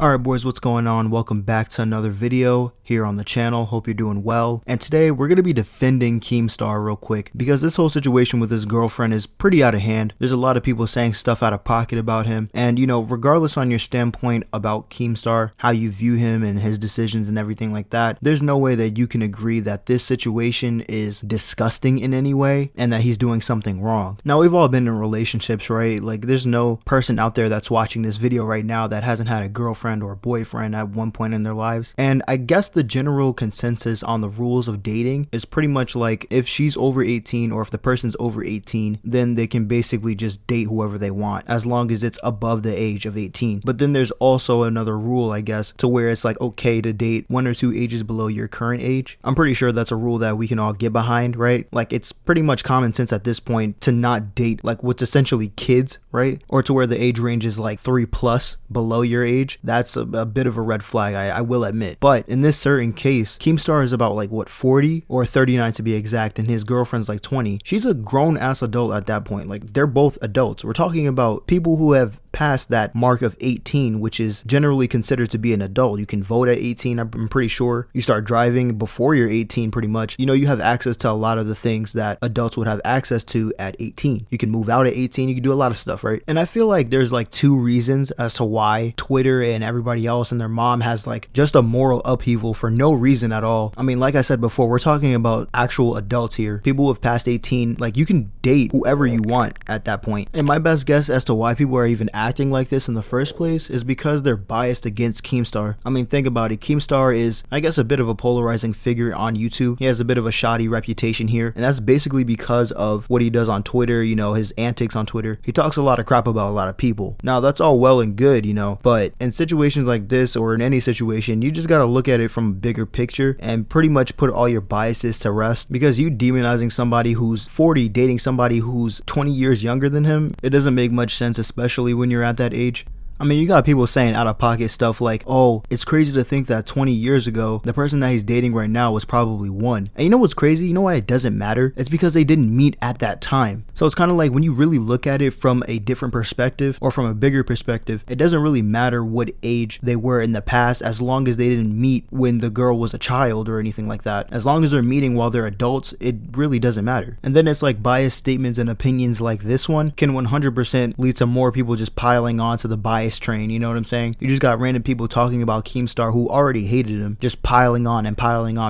Alright boys, what's going on? Welcome back to another video here on the channel. Hope you're doing well. And today we're going to be defending Keemstar real quick because this whole situation with his girlfriend is pretty out of hand. There's a lot of people saying stuff out of pocket about him. And you know, regardless on your standpoint about Keemstar, how you view him and his decisions and everything like that, there's no way that you can agree that this situation is disgusting in any way and that he's doing something wrong. Now, we've all been in relationships, right? Like, there's no person out there that's watching this video right now that hasn't had a girlfriend or boyfriend at one point in their lives. And I guess the general consensus on the rules of dating is pretty much like, if she's over 18 or if the person's over 18, then they can basically just date whoever they want as long as it's above the age of 18. But then there's also another rule, I guess, to where it's like okay to date 1 or 2 ages below your current age. I'm pretty sure that's a rule that we can all get behind, right? Like, it's pretty much common sense at this point to not date like what's essentially kids, right? Or to where the age range is like 3+ below your age. That's a bit of a red flag, I will admit. But in this certain case, Keemstar is about like what, 40 or 39 to be exact, and his girlfriend's like 20. She's a grown ass adult at that point. Like, they're both adults. We're talking about people who have passed that mark of 18, which is generally considered to be an adult. You can vote at 18, I'm pretty sure. You start driving before you're 18 pretty much. You know, you have access to a lot of the things that adults would have access to at 18. You can move out at 18, you can do a lot of stuff, right? And I feel like there's like 2 reasons as to why Twitter and everybody else and their mom has like just a moral upheaval for no reason at all. I mean, like I said before, we're talking about actual adults here. People who have passed 18, like, you can date whoever you want at that point. And my best guess as to why people are even acting like this in the first place is because they're biased against Keemstar. I mean, think about it. Keemstar is, I guess, a bit of a polarizing figure on YouTube. He has a bit of a shoddy reputation here, and that's basically because of what he does on Twitter, you know, his antics on Twitter. He talks a lot of crap about a lot of people. Now, that's all well and good, you know, but in situations like this, or in any situation, you just gotta look at it from a bigger picture and pretty much put all your biases to rest. Because you demonizing somebody who's 40 dating somebody who's 20 years younger than him, it doesn't make much sense, especially when you're at that age. I mean, you got people saying out of pocket stuff like, oh, it's crazy to think that 20 years ago, the person that he's dating right now was probably 1. And you know what's crazy? You know why it doesn't matter? It's because they didn't meet at that time. So it's kind of like when you really look at it from a different perspective or from a bigger perspective, it doesn't really matter what age they were in the past as long as they didn't meet when the girl was a child or anything like that. As long as they're meeting while they're adults, it really doesn't matter. And then it's like biased statements and opinions like this one can 100% lead to more people just piling on to the bias train, you know what I'm saying? You just got random people talking about Keemstar who already hated him, just piling on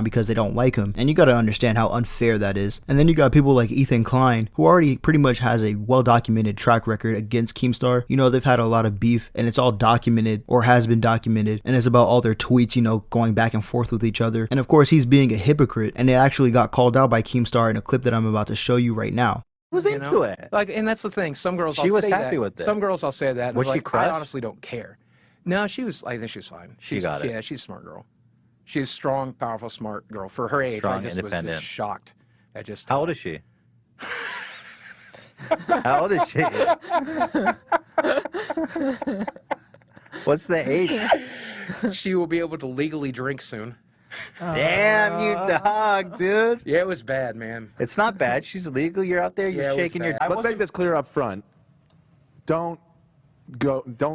because they don't like him. And you got to understand how unfair that is. And then you got people like Ethan Klein, who already pretty much has a well-documented track record against Keemstar. You know, they've had a lot of beef, and it's all documented or has been documented, and it's about all their tweets, you know, going back and forth with each other. And of course, he's being a hypocrite, and it actually got called out by Keemstar in a clip that I'm about to show you right now. Was into it. Like, and that's the thing. Some girls, she was happy with it. Some girls, I'll say that. Was she like, crushed? I honestly don't care. No, she was. I think she was fine. She got it. Yeah, she's a smart girl. She's a strong, powerful, smart girl for her age. Strong, I just independent. was just shocked. I just. How old is she? How old is she? What's the age? She will be able to legally drink soon. Damn, you dog, dude. Yeah, it was bad, man. It's not bad. She's illegal. You're out there. You're shaking your. Let's make this clear up front. Don't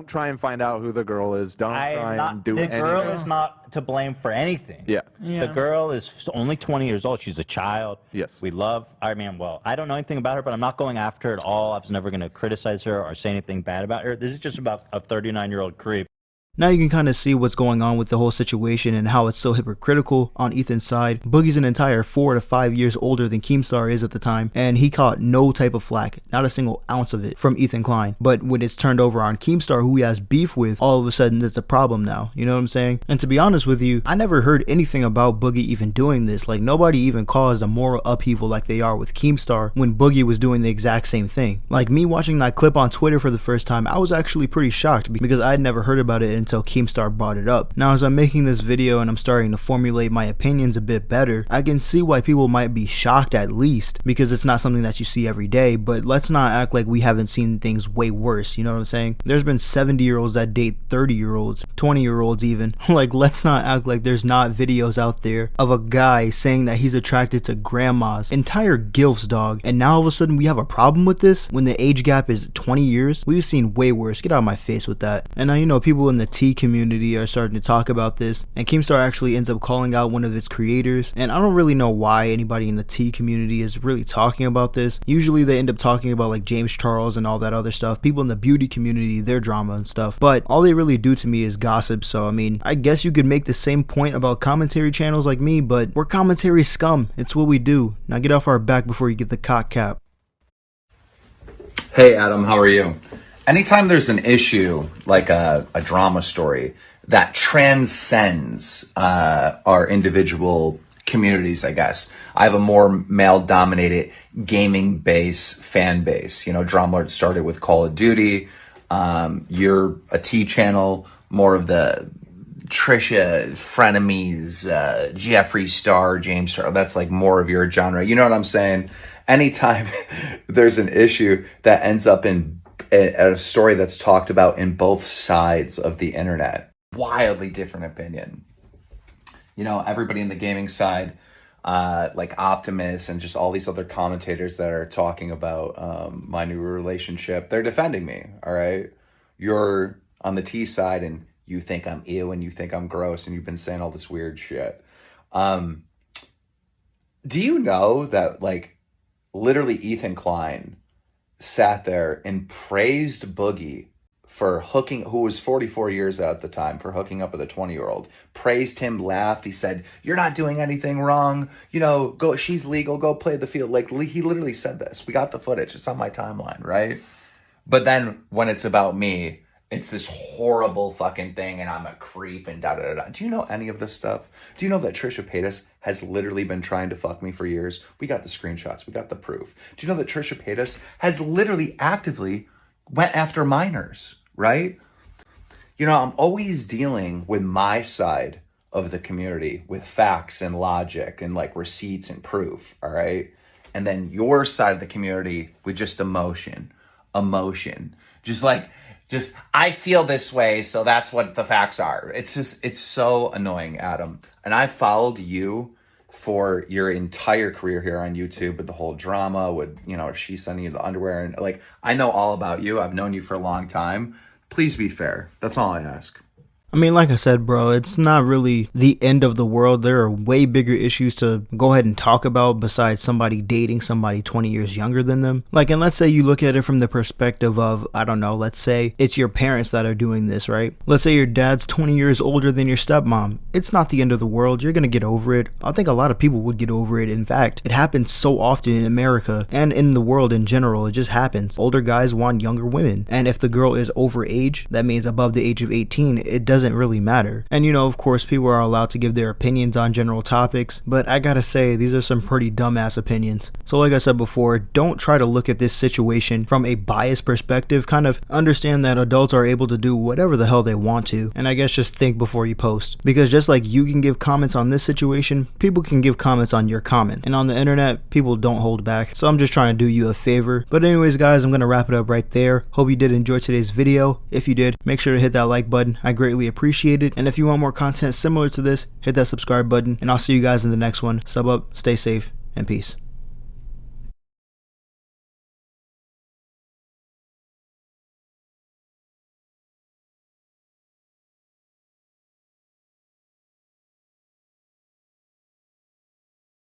try and find out who the girl is. Don't try and do anything. The girl is not to blame for anything. Yeah. The girl is only 20 years old. She's a child. Yes. We love, I mean, well, I don't know anything about her, but I'm not going after her at all. I was never going to criticize her or say anything bad about her. This is just about a 39-year-old creep. Now you can kind of see what's going on with the whole situation and how it's so hypocritical on Ethan's side. Boogie's an entire 4 to 5 years older than Keemstar is at the time, and he caught no type of flack, not a single ounce of it, from Ethan Klein. But when it's turned over on Keemstar, who he has beef with, all of a sudden it's a problem now, you know what I'm saying? And to be honest with you, I never heard anything about Boogie even doing this. Like, nobody even caused a moral upheaval like they are with Keemstar when Boogie was doing the exact same thing. Like, me watching that clip on Twitter for the first time, I was actually pretty shocked because I had never heard about it until Keemstar brought it up. Now, as I'm making this video and I'm starting to formulate my opinions a bit better, I can see why people might be shocked, at least because it's not something that you see every day. But let's not act like we haven't seen things way worse, you know what I'm saying? There's been 70-year-olds that date 30-year-olds, 20-year-olds even. Like, let's not act like there's not videos out there of a guy saying that he's attracted to grandmas, entire gilfs, dog. And now all of a sudden we have a problem with this when the age gap is 20 years? We've seen way worse. Get out of my face with that. And now, you know, people in the T community are starting to talk about this, and Keemstar actually ends up calling out one of its creators, and I don't really know why anybody in the T community is really talking about this. Usually they end up talking about like James Charles and all that other stuff, people in the beauty community, their drama and stuff, but all they really do to me is gossip. So I mean, I guess you could make the same point about commentary channels like me, but we're commentary scum. It's what we do. Now get off our back before you get the cock cap. Hey Adam, how are you? Anytime there's an issue like a drama story that transcends our individual communities, I guess. I have a more male-dominated gaming base, fan base. You know, Drumlord started with Call of Duty. You're a T channel, more of the Trisha, frenemies, Jeffree Star, James Star. That's like more of your genre. You know what I'm saying? Anytime there's an issue that ends up in a story that's talked about in both sides of the internet, wildly different opinion. You know, everybody in the gaming side, like Optimus and just all these other commentators that are talking about my new relationship, they're defending me, all right? You're on the T side and you think I'm ew and you think I'm gross and you've been saying all this weird shit. Do you know that, like, literally Ethan Klein sat there and praised Boogie for hooking, who was 44 years at the time, for hooking up with a 20-year-old, praised him, laughed. He said, "You're not doing anything wrong. You know, go, she's legal, go play the field." Like, he literally said this. We got the footage. It's on my timeline, right? But then when it's about me, it's this horrible fucking thing and I'm a creep and da-da-da-da. Do you know any of this stuff? Do you know that Trisha Paytas has literally been trying to fuck me for years? We got the screenshots. We got the proof. Do you know that Trisha Paytas has literally actively went after minors, right? You know, I'm always dealing with my side of the community with facts and logic and like receipts and proof, all right? And then your side of the community with just emotion. Just, I feel this way, so that's what the facts are. It's so annoying, Adam. And I followed you for your entire career here on YouTube with the whole drama with, you know, she sending you the underwear. And like, I know all about you. I've known you for a long time. Please be fair. That's all I ask. I mean, like I said, bro, it's not really the end of the world. There are way bigger issues to go ahead and talk about besides somebody dating somebody 20 years younger than them. Like, and let's say you look at it from the perspective of, I don't know, let's say it's your parents that are doing this, right? Let's say your dad's 20 years older than your stepmom. It's not the end of the world. You're going to get over it. I think a lot of people would get over it. In fact, it happens so often in America and in the world in general. It just happens. Older guys want younger women. And if the girl is over age, that means above the age of 18, it doesn't really matter. And you know, of course, people are allowed to give their opinions on general topics, but I gotta say, these are some pretty dumbass opinions. So like I said before, don't try to look at this situation from a biased perspective. Kind of understand that adults are able to do whatever the hell they want to, and I guess just think before you post, because just like you can give comments on this situation, people can give comments on your comment, and on the internet, people don't hold back. So I'm just trying to do you a favor. But anyways, guys, I'm gonna wrap it up right there. Hope you did enjoy today's video. If you did, make sure to hit that like button. I greatly appreciate it. And if you want more content similar to this, hit that subscribe button, and I'll see you guys in the next one. Sub up, stay safe, and peace.